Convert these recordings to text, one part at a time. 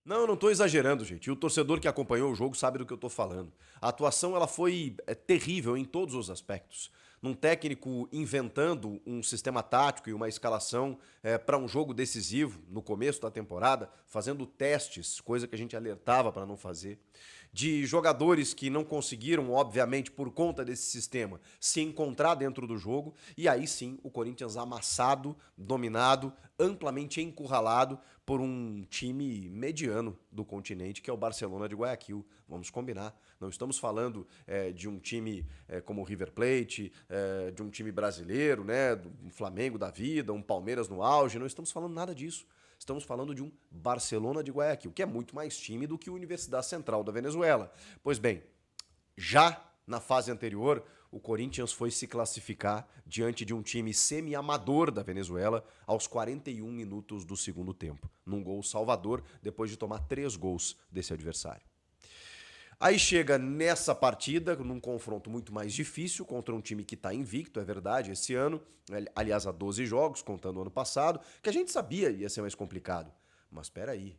Não, eu não estou exagerando, gente. E o torcedor que acompanhou o jogo sabe do que eu estou falando. A atuação ela foi terrível em todos os aspectos. Num técnico inventando um sistema tático e uma escalação para um jogo decisivo no começo da temporada, fazendo testes, coisa que a gente alertava para não fazer. De jogadores que não conseguiram, obviamente, por conta desse sistema, se encontrar dentro do jogo. E aí sim, o Corinthians amassado, dominado, amplamente encurralado por um time mediano do continente, que é o Barcelona de Guayaquil. Vamos combinar. Não estamos falando de um time como o River Plate, de um time brasileiro, né, um Flamengo da vida, um Palmeiras no auge. Não estamos falando nada disso. Estamos falando de um Barcelona de Guayaquil, que é muito mais time do que a Universidade Central da Venezuela. Pois bem, já na fase anterior, o Corinthians foi se classificar diante de um time semi-amador da Venezuela aos 41 minutos do segundo tempo, num gol salvador, depois de tomar 3 gols desse adversário. Aí chega nessa partida, num confronto muito mais difícil, contra um time que está invicto, é verdade, esse ano, aliás, há 12 jogos, contando o ano passado, que a gente sabia ia ser mais complicado. Mas espera aí,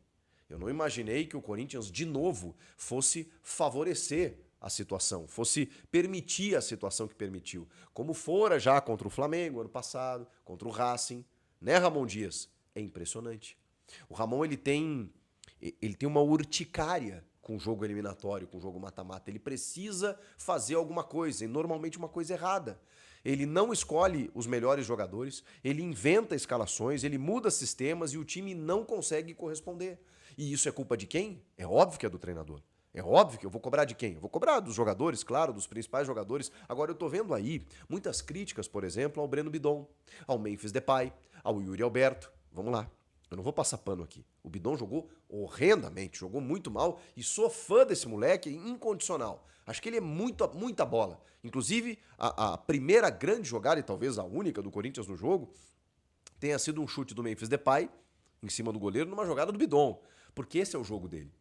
eu não imaginei que o Corinthians, de novo, fosse favorecer a situação, fosse permitir a situação que permitiu. Como fora já contra o Flamengo ano passado, contra o Racing, né, Ramon Dias? É impressionante. O Ramon, ele tem uma urticária com o jogo eliminatório, com o jogo mata-mata. Ele precisa fazer alguma coisa, e normalmente uma coisa errada. Ele não escolhe os melhores jogadores, ele inventa escalações, ele muda sistemas e o time não consegue corresponder. E isso é culpa de quem? É óbvio que é do treinador. É óbvio que eu vou cobrar de quem? Eu vou cobrar dos jogadores, claro, dos principais jogadores. Agora eu tô vendo aí muitas críticas, por exemplo, ao Breno Bidon, ao Memphis Depay, ao Yuri Alberto. Vamos lá. Eu não vou passar pano aqui. O Bidon jogou horrendamente, jogou muito mal e sou fã desse moleque incondicional. Acho que ele é muita bola. Inclusive, a primeira grande jogada, e talvez a única do Corinthians no jogo, tenha sido um chute do Memphis Depay em cima do goleiro numa jogada do Bidon. Porque esse é o jogo dele.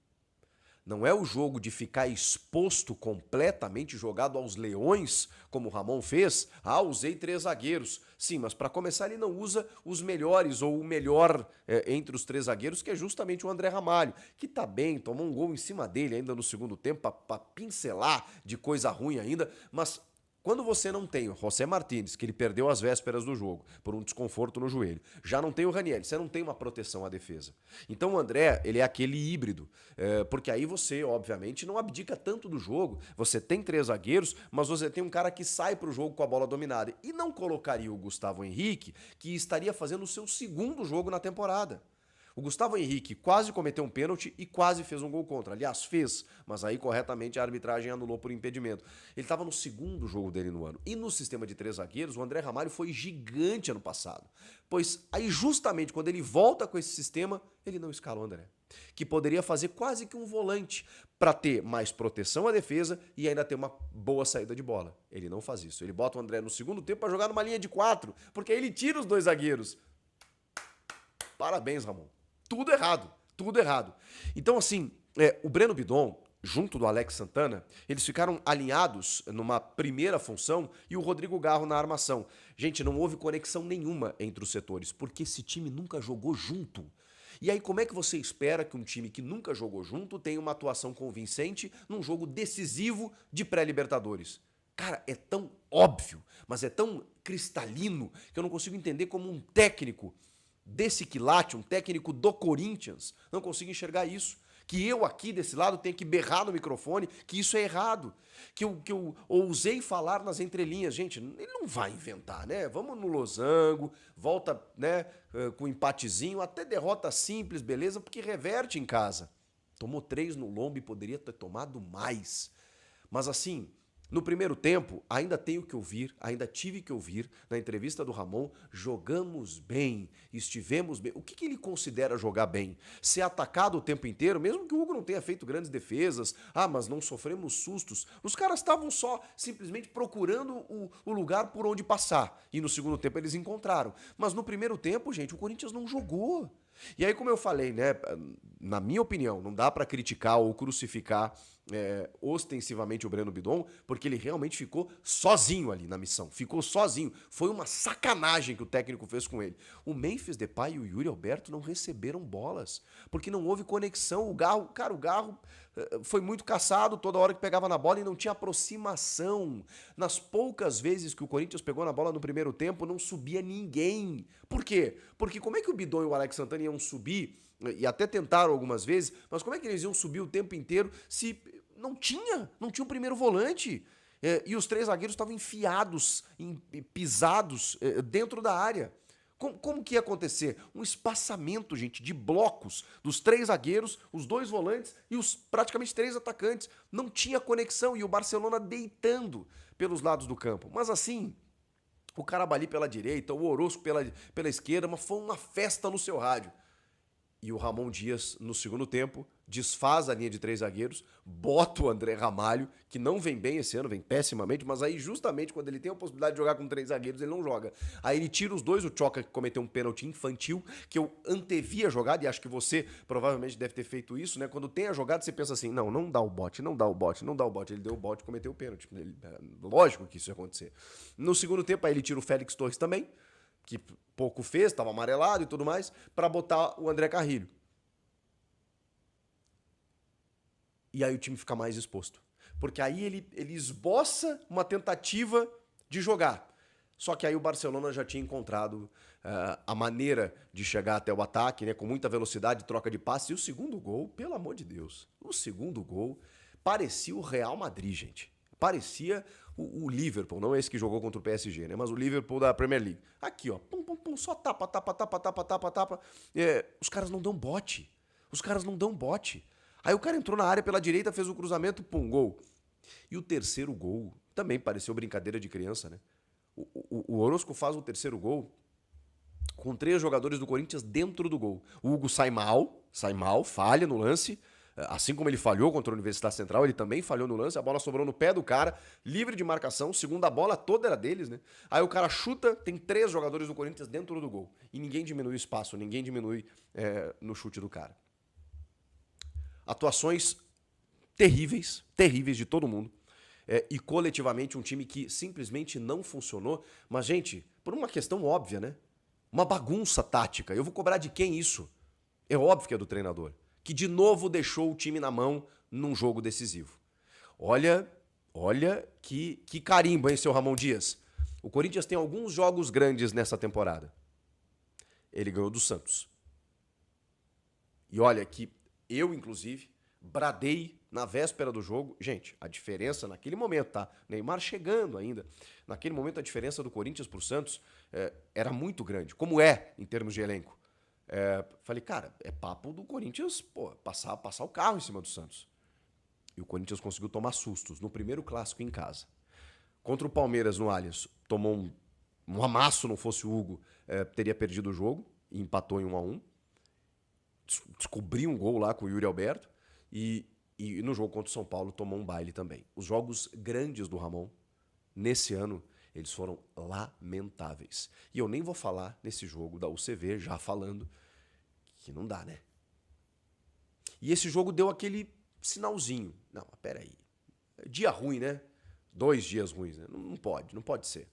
Não é o jogo de ficar exposto completamente, jogado aos leões, como o Ramon fez. Ah, usei 3 zagueiros. Sim, mas para começar ele não usa os melhores ou o melhor entre os 3 zagueiros, que é justamente o André Ramalho, que tá bem, tomou um gol em cima dele ainda no segundo tempo, para pincelar de coisa ruim ainda, mas quando você não tem o José Martínez, que ele perdeu as vésperas do jogo por um desconforto no joelho, já não tem o Ranieri, você não tem uma proteção à defesa. Então o André, ele é aquele híbrido, porque aí você, obviamente, não abdica tanto do jogo. Você tem 3 zagueiros, mas você tem um cara que sai pro jogo com a bola dominada. E não colocaria o Gustavo Henrique, que estaria fazendo o seu segundo jogo na temporada. O Gustavo Henrique quase cometeu um pênalti e quase fez um gol contra. Aliás, fez, mas aí corretamente a arbitragem anulou por impedimento. Ele estava no segundo jogo dele no ano. E no sistema de 3 zagueiros, o André Ramalho foi gigante ano passado. Pois aí justamente quando ele volta com esse sistema, ele não escala o André. Que poderia fazer quase que um volante para ter mais proteção à defesa e ainda ter uma boa saída de bola. Ele não faz isso. Ele bota o André no segundo tempo para jogar numa linha de 4, porque aí ele tira os 2 zagueiros. Parabéns, Ramon. Tudo errado, tudo errado. Então, assim, o Breno Bidon, junto do Alex Santana, eles ficaram alinhados numa primeira função e o Rodrigo Garro na armação. Gente, não houve conexão nenhuma entre os setores, porque esse time nunca jogou junto. E aí, como é que você espera que um time que nunca jogou junto tenha uma atuação convincente num jogo decisivo de pré-Libertadores? Cara, é tão óbvio, mas é tão cristalino que eu não consigo entender como um técnico desse quilate, um técnico do Corinthians, não consigo enxergar isso. Que eu aqui desse lado tenho que berrar no microfone que isso é errado. Que eu ousei falar nas entrelinhas. Gente, ele não vai inventar, né? Vamos no losango, volta, né, com um empatezinho, até derrota simples, beleza, porque reverte em casa. Tomou 3 no lombo e poderia ter tomado mais. Mas assim, no primeiro tempo, ainda tenho que ouvir, ainda tive que ouvir, na entrevista do Ramon, jogamos bem, estivemos bem. O que ele considera jogar bem? Ser atacado o tempo inteiro, mesmo que o Hugo não tenha feito grandes defesas, mas não sofremos sustos. Os caras estavam só simplesmente procurando o lugar por onde passar. E no segundo tempo eles encontraram. Mas no primeiro tempo, gente, o Corinthians não jogou. E aí, como eu falei, né, na minha opinião, não dá para criticar ou crucificar ostensivamente o Breno Bidon, porque ele realmente ficou sozinho ali na missão. Ficou sozinho. Foi uma sacanagem que o técnico fez com ele. O Memphis Depay e o Yuri Alberto não receberam bolas, porque não houve conexão. O Garro foi muito caçado toda hora que pegava na bola e não tinha aproximação. Nas poucas vezes que o Corinthians pegou na bola no primeiro tempo, não subia ninguém. Por quê? Porque como é que o Bidon e o Alex Santana iam subir, e até tentaram algumas vezes, mas como é que eles iam subir o tempo inteiro se não tinha um primeiro volante? E os três zagueiros estavam enfiados, pisados dentro da área. Como que ia acontecer? Um espaçamento, gente, de blocos dos três zagueiros, os dois volantes e os praticamente três atacantes. Não tinha conexão e o Barcelona deitando pelos lados do campo. Mas assim, o Carabali pela direita, o Orozco pela esquerda, mas foi uma festa no seu rádio. E o Ramon Dias, no segundo tempo, desfaz a linha de três zagueiros, bota o André Ramalho, que não vem bem esse ano, vem pessimamente, mas aí justamente quando ele tem a possibilidade de jogar com três zagueiros, ele não joga. Aí ele tira os dois, o Choca, que cometeu um pênalti infantil, que eu antevia a jogada, e acho que você provavelmente deve ter feito isso, né? Quando tem a jogada, você pensa assim, não dá o bote, não dá o bote, não dá o bote. Ele deu o bote e cometeu o pênalti. Lógico que isso ia acontecer. No segundo tempo, aí ele tira o Félix Torres também, que pouco fez, estava amarelado e tudo mais, para botar o André Carrilho. E aí o time fica mais exposto. Porque aí ele esboça uma tentativa de jogar. Só que aí o Barcelona já tinha encontrado a maneira de chegar até o ataque, né, com muita velocidade, troca de passe. E o segundo gol, pelo amor de Deus, o segundo gol parecia o Real Madrid, gente. Parecia o Liverpool, não esse que jogou contra o PSG, né? Mas o Liverpool da Premier League. Aqui, ó, pum, pum, pum, só tapa. Os caras não dão bote. Aí o cara entrou na área pela direita, fez o cruzamento, pum, gol. E o terceiro gol também pareceu brincadeira de criança, né? O Orozco faz o terceiro gol com três jogadores do Corinthians dentro do gol. O Hugo sai mal, falha no lance. Assim como ele falhou contra a Universidade Central, ele também falhou no lance, a bola sobrou no pé do cara, livre de marcação, segunda bola toda era deles, né? Aí o cara chuta, tem três jogadores do Corinthians dentro do gol. E ninguém diminui o espaço, ninguém diminui no chute do cara. Atuações terríveis de todo mundo. E coletivamente um time que simplesmente não funcionou. Mas, gente, por uma questão óbvia, né? Uma bagunça tática. Eu vou cobrar de quem isso? É óbvio que é do treinador, que de novo deixou o time na mão num jogo decisivo. Olha que carimbo, hein, seu Ramon Dias? O Corinthians tem alguns jogos grandes nessa temporada. Ele ganhou do Santos. E olha que eu, inclusive, bradei na véspera do jogo. Gente, a diferença naquele momento, tá? Neymar chegando ainda. Naquele momento, a diferença do Corinthians pro Santos era muito grande. Como é, em termos de elenco. Falei, cara, é papo do Corinthians, passar o carro em cima do Santos. E o Corinthians conseguiu tomar sustos no primeiro clássico em casa. Contra o Palmeiras no Allianz, tomou um amasso, não fosse o Hugo, teria perdido o jogo e empatou em 1-1. Descobriu um gol lá com o Yuri Alberto e no jogo contra o São Paulo tomou um baile também. Os jogos grandes do Ramon, nesse ano, eles foram lamentáveis. E eu nem vou falar nesse jogo da UCV, já falando que não dá, né? E esse jogo deu aquele sinalzinho. Não, peraí. Dia ruim, né? 2 dias ruins, né? Não pode ser.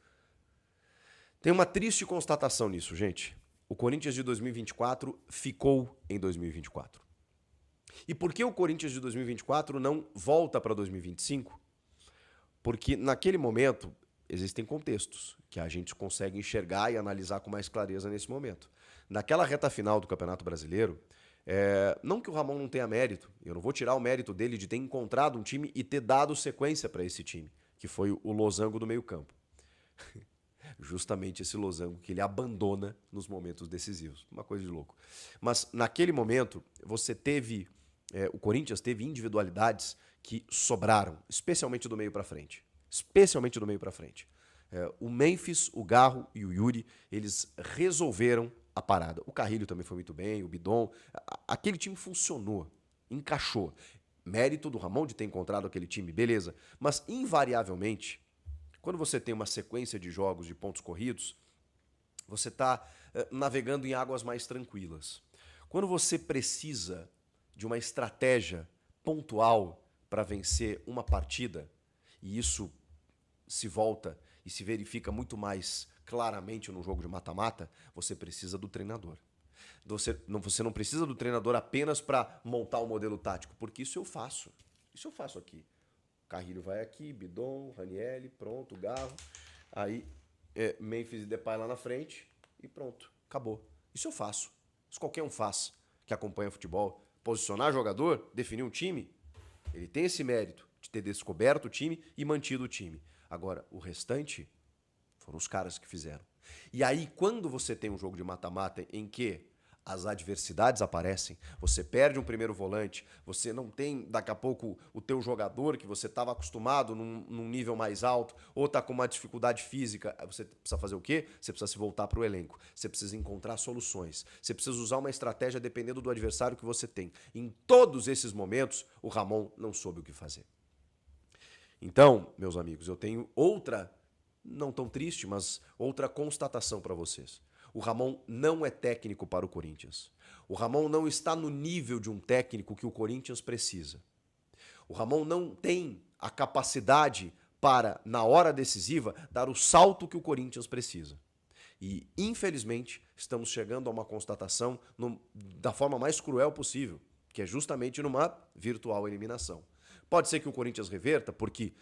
Tem uma triste constatação nisso, gente. O Corinthians de 2024 ficou em 2024. E por que o Corinthians de 2024 não volta para 2025? Porque naquele momento existem contextos que a gente consegue enxergar e analisar com mais clareza nesse momento. Naquela reta final do Campeonato Brasileiro, não que o Ramon não tenha mérito, eu não vou tirar o mérito dele de ter encontrado um time e ter dado sequência para esse time, que foi o losango do meio-campo. Justamente esse losango que ele abandona nos momentos decisivos. Uma coisa de louco. Mas naquele momento, o Corinthians teve individualidades que sobraram, especialmente do meio para frente. O Memphis, o Garro e o Yuri, eles resolveram a parada. O Carrilho também foi muito bem, o Bidon. Aquele time funcionou, encaixou. Mérito do Ramon de ter encontrado aquele time, beleza. Mas, invariavelmente, quando você tem uma sequência de jogos de pontos corridos, você está navegando em águas mais tranquilas. Quando você precisa de uma estratégia pontual para vencer uma partida, e isso se volta e se verifica muito mais claramente no jogo de mata-mata, você precisa do treinador. Você não precisa do treinador apenas para montar o modelo tático, porque isso eu faço. Isso eu faço aqui. Carrilho vai aqui, Bidon, Ranieri, pronto, Garro. Aí Memphis e Depay lá na frente e pronto, acabou. Isso eu faço. Isso qualquer um faz que acompanha futebol. Posicionar jogador, definir um time, ele tem esse mérito de ter descoberto o time e mantido o time. Agora, o restante foram os caras que fizeram. E aí, quando você tem um jogo de mata-mata em que as adversidades aparecem, você perde um primeiro volante, você não tem, daqui a pouco, o teu jogador que você estava acostumado num nível mais alto, ou está com uma dificuldade física, você precisa fazer o quê? Você precisa se voltar para o elenco, você precisa encontrar soluções, você precisa usar uma estratégia dependendo do adversário que você tem. Em todos esses momentos, o Ramon não soube o que fazer. Então, meus amigos, eu tenho outra, não tão triste, mas outra constatação para vocês. O Ramon não é técnico para o Corinthians. O Ramon não está no nível de um técnico que o Corinthians precisa. O Ramon não tem a capacidade para, na hora decisiva, dar o salto que o Corinthians precisa. E, infelizmente, estamos chegando a uma constatação da forma mais cruel possível, que é justamente numa virtual eliminação. Pode ser que o Corinthians reverta, porque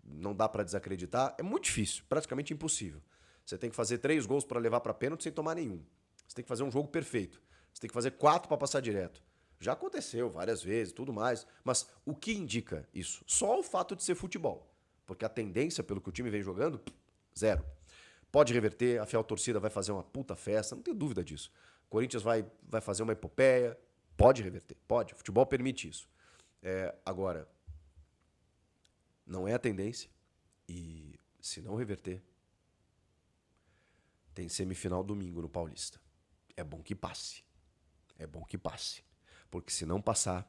não dá para desacreditar, é muito difícil, praticamente impossível. Você tem que fazer 3 gols para levar para pênalti sem tomar nenhum. Você tem que fazer um jogo perfeito. Você tem que fazer 4 para passar direto. Já aconteceu várias vezes, tudo mais. Mas o que indica isso? Só o fato de ser futebol. Porque a tendência, pelo que o time vem jogando, zero. Pode reverter, a fiel torcida vai fazer uma puta festa, não tenho dúvida disso. O Corinthians vai fazer uma epopeia, pode reverter, pode. O futebol permite isso. Agora, não é a tendência. E se não reverter, tem semifinal domingo no Paulista. É bom que passe. É bom que passe. Porque se não passar,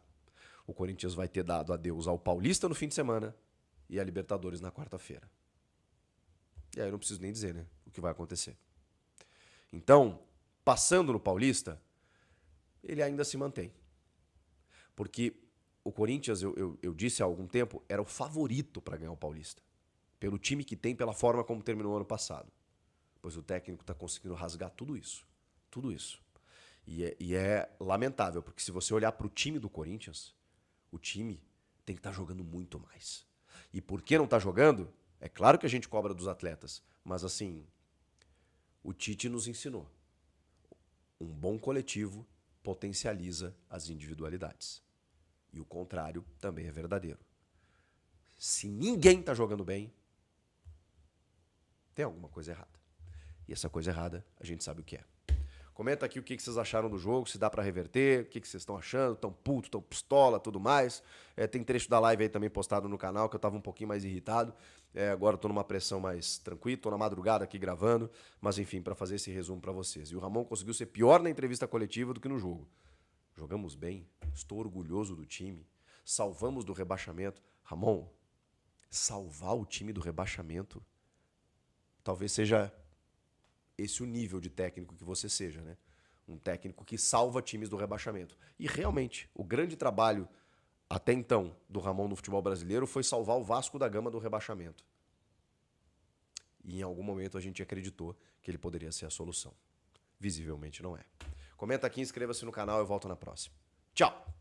o Corinthians vai ter dado adeus ao Paulista no fim de semana e a Libertadores na quarta-feira. E aí eu não preciso nem dizer, né? O que vai acontecer. Então, passando no Paulista, ele ainda se mantém. Porque o Corinthians, eu disse há algum tempo, era o favorito para ganhar o Paulista. Pelo time que tem, pela forma como terminou o ano passado. Pois o técnico está conseguindo rasgar tudo isso. Tudo isso. E é lamentável, porque se você olhar para o time do Corinthians, o time tem que estar jogando muito mais. E por que não está jogando? É claro que a gente cobra dos atletas, mas assim, o Tite nos ensinou. Um bom coletivo potencializa as individualidades. E o contrário também é verdadeiro. Se ninguém está jogando bem, tem alguma coisa errada. E essa coisa errada, a gente sabe o que é. Comenta aqui o que vocês acharam do jogo, se dá pra reverter, o que vocês estão achando, tão puto, tão pistola, tudo mais. Tem trecho da live aí também postado no canal, que eu tava um pouquinho mais irritado. Agora eu tô numa pressão mais tranquila, tô na madrugada aqui gravando. Mas enfim, pra fazer esse resumo pra vocês. E o Ramon conseguiu ser pior na entrevista coletiva do que no jogo. Jogamos bem, estou orgulhoso do time, salvamos do rebaixamento. Ramon, salvar o time do rebaixamento talvez seja esse o nível de técnico que você seja, né? Um técnico que salva times do rebaixamento. E realmente, o grande trabalho até então do Ramon no futebol brasileiro foi salvar o Vasco da Gama do rebaixamento. E em algum momento a gente acreditou que ele poderia ser a solução. Visivelmente não é. Comenta aqui, inscreva-se no canal, eu volto na próxima. Tchau!